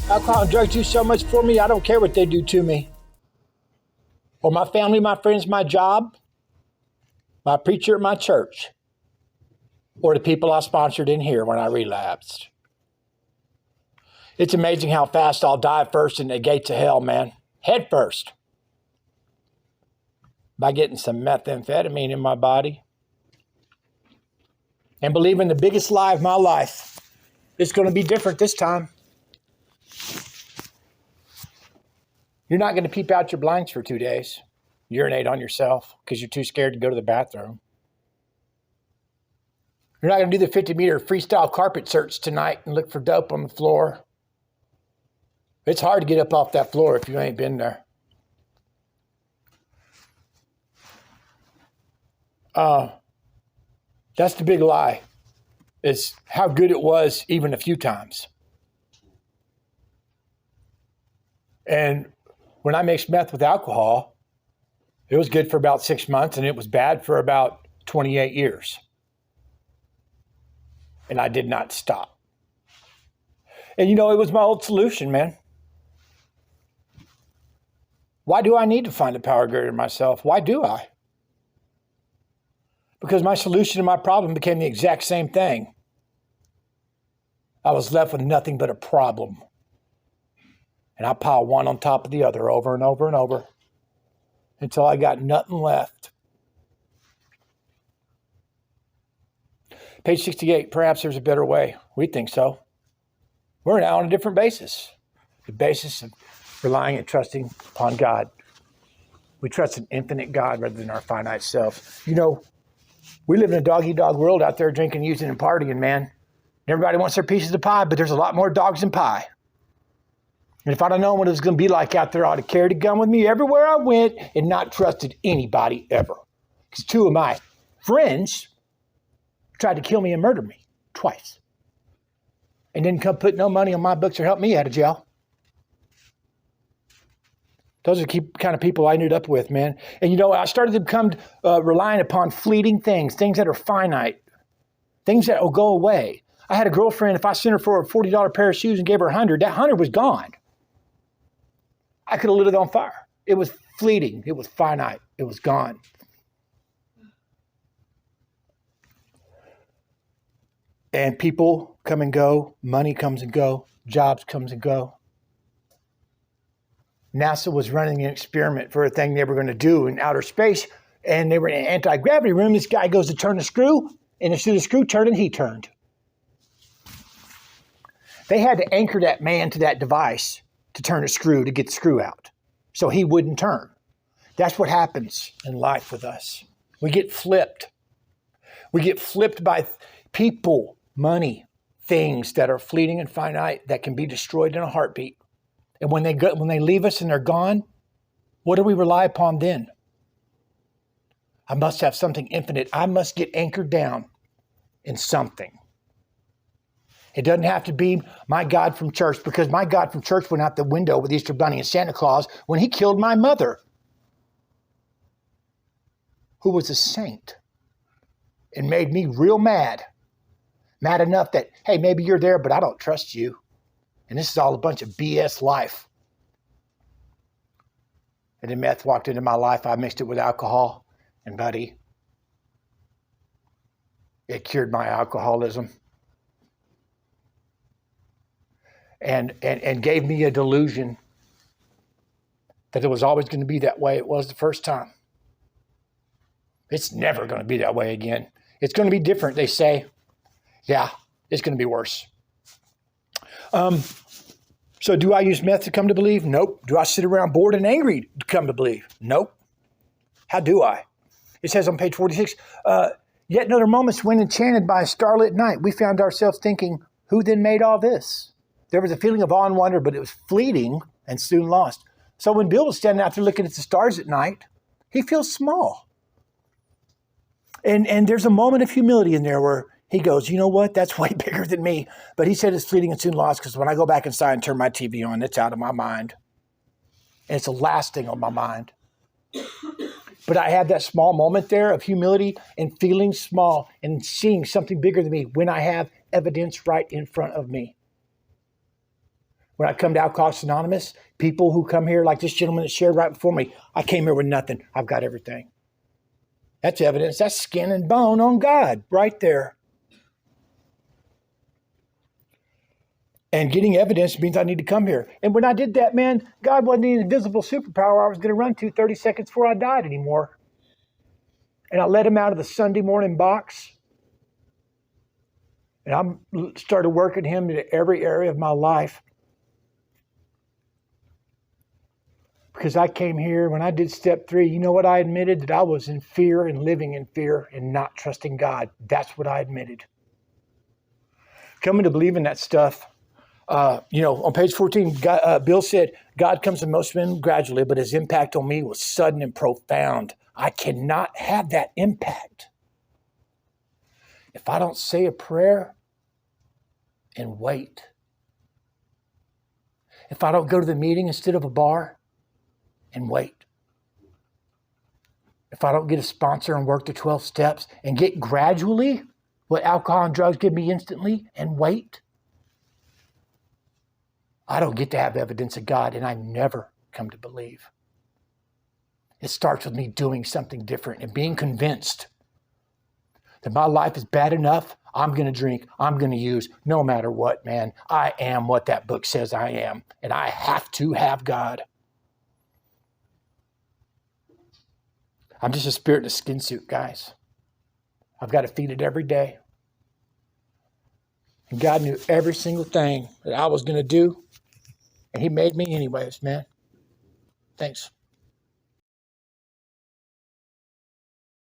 Alcohol and drugs do so much for me, I don't care what they do to me. Or my family, my friends, my job, my preacher at my church, or the people I sponsored in here when I relapsed. It's amazing how fast I'll die first in the gates of hell, man. Head first. By getting some methamphetamine in my body. And believing the biggest lie of my life. It's going to be different this time. You're not going to peep out your blinds for 2 days. Urinate on yourself because you're too scared to go to the bathroom. You're not going to do the 50-meter freestyle carpet search tonight and look for dope on the floor. It's hard to get up off that floor if you ain't been there. That's the big lie, is how good it was even a few times. And when I mixed meth with alcohol, it was good for about 6 months and it was bad for about 28 years. And I did not stop. And it was my old solution, man. Why do I need to find a power greater than myself? Why do I? Because my solution to my problem became the exact same thing. I was left with nothing but a problem. And I piled one on top of the other over and over and over until I got nothing left. Page 68, perhaps there's a better way. We think so. We're now on a different basis. The basis of relying and trusting upon God. We trust an infinite God rather than our finite self. We live in a dog-eat-dog world out there drinking, using, and partying, man. Everybody wants their pieces of pie, but there's a lot more dogs than pie. And if I'd have known what it was going to be like out there, I'd have carried a gun with me everywhere I went and not trusted anybody ever. Because 2 of my friends tried to kill me and murder me twice. And didn't come put no money on my books or help me out of jail. Those are the kind of people I ended up with, man. And I started to become relying upon fleeting things that are finite, things that will go away. I had a girlfriend, if I sent her for a $40 pair of shoes and gave her 100, that 100 was gone. I could have lit it on fire. It was fleeting. It was finite. It was gone. And people come and go. Money comes and go. Jobs comes and go. NASA was running an experiment for a thing they were going to do in outer space. And they were in an anti-gravity room. This guy goes to turn the screw. And instead of the screw turning, he turned. They had to anchor that man to that device to turn a screw to get the screw out. So he wouldn't turn. That's what happens in life with us. We get flipped. We get flipped by people, money, things that are fleeting and finite that can be destroyed in a heartbeat. And when they leave us and they're gone, what do we rely upon then? I must have something infinite. I must get anchored down in something. It doesn't have to be my God from church, because my God from church went out the window with Easter Bunny and Santa Claus when he killed my mother, who was a saint, and made me real mad. Mad enough that, hey, maybe you're there, but I don't trust you. And this is all a bunch of BS life. And then meth walked into my life. I mixed it with alcohol. And buddy, it cured my alcoholism. And gave me a delusion that it was always going to be that way it was the first time. It's never going to be that way again. It's going to be different, they say. Yeah, it's going to be worse. So do I use meth to come to believe? Nope. Do I sit around bored and angry to come to believe? Nope. How do I? It says on page 46, yet in other moments when enchanted by a starlit night, we found ourselves thinking, who then made all this? There was a feeling of awe and wonder, but it was fleeting and soon lost. So when Bill was standing out there looking at the stars at night, he feels small. And there's a moment of humility in there where he goes, you know what? That's way bigger than me. But he said it's fleeting and soon lost because when I go back inside and turn my TV on, it's out of my mind. And it's the last thing on my mind. But I had that small moment there of humility and feeling small and seeing something bigger than me when I have evidence right in front of me. When I come to Alcoholics Anonymous, people who come here like this gentleman that shared right before me, I came here with nothing. I've got everything. That's evidence. That's skin and bone on God right there. And getting evidence means I need to come here. And when I did that, man, God wasn't the invisible superpower I was going to run to 30 seconds before I died anymore. And I let him out of the Sunday morning box. And I started working him into every area of my life. Because I came here, when I did step 3, you know what I admitted? That I was in fear and living in fear and not trusting God. That's what I admitted. Coming to believe in that stuff. On page 14, Bill said, God comes to most men gradually, but his impact on me was sudden and profound. I cannot have that impact if I don't say a prayer and wait. If I don't go to the meeting instead of a bar and wait. If I don't get a sponsor and work the 12 steps and get gradually what alcohol and drugs give me instantly and wait, I don't get to have evidence of God, and I never come to believe. It starts with me doing something different and being convinced that my life is bad enough. I'm going to drink. I'm going to use no matter what, man. I am what that book says I am, and I have to have God. I'm just a spirit in a skin suit, guys. I've got to feed it every day. And God knew every single thing that I was going to do. And he made me anyways, man. Thanks.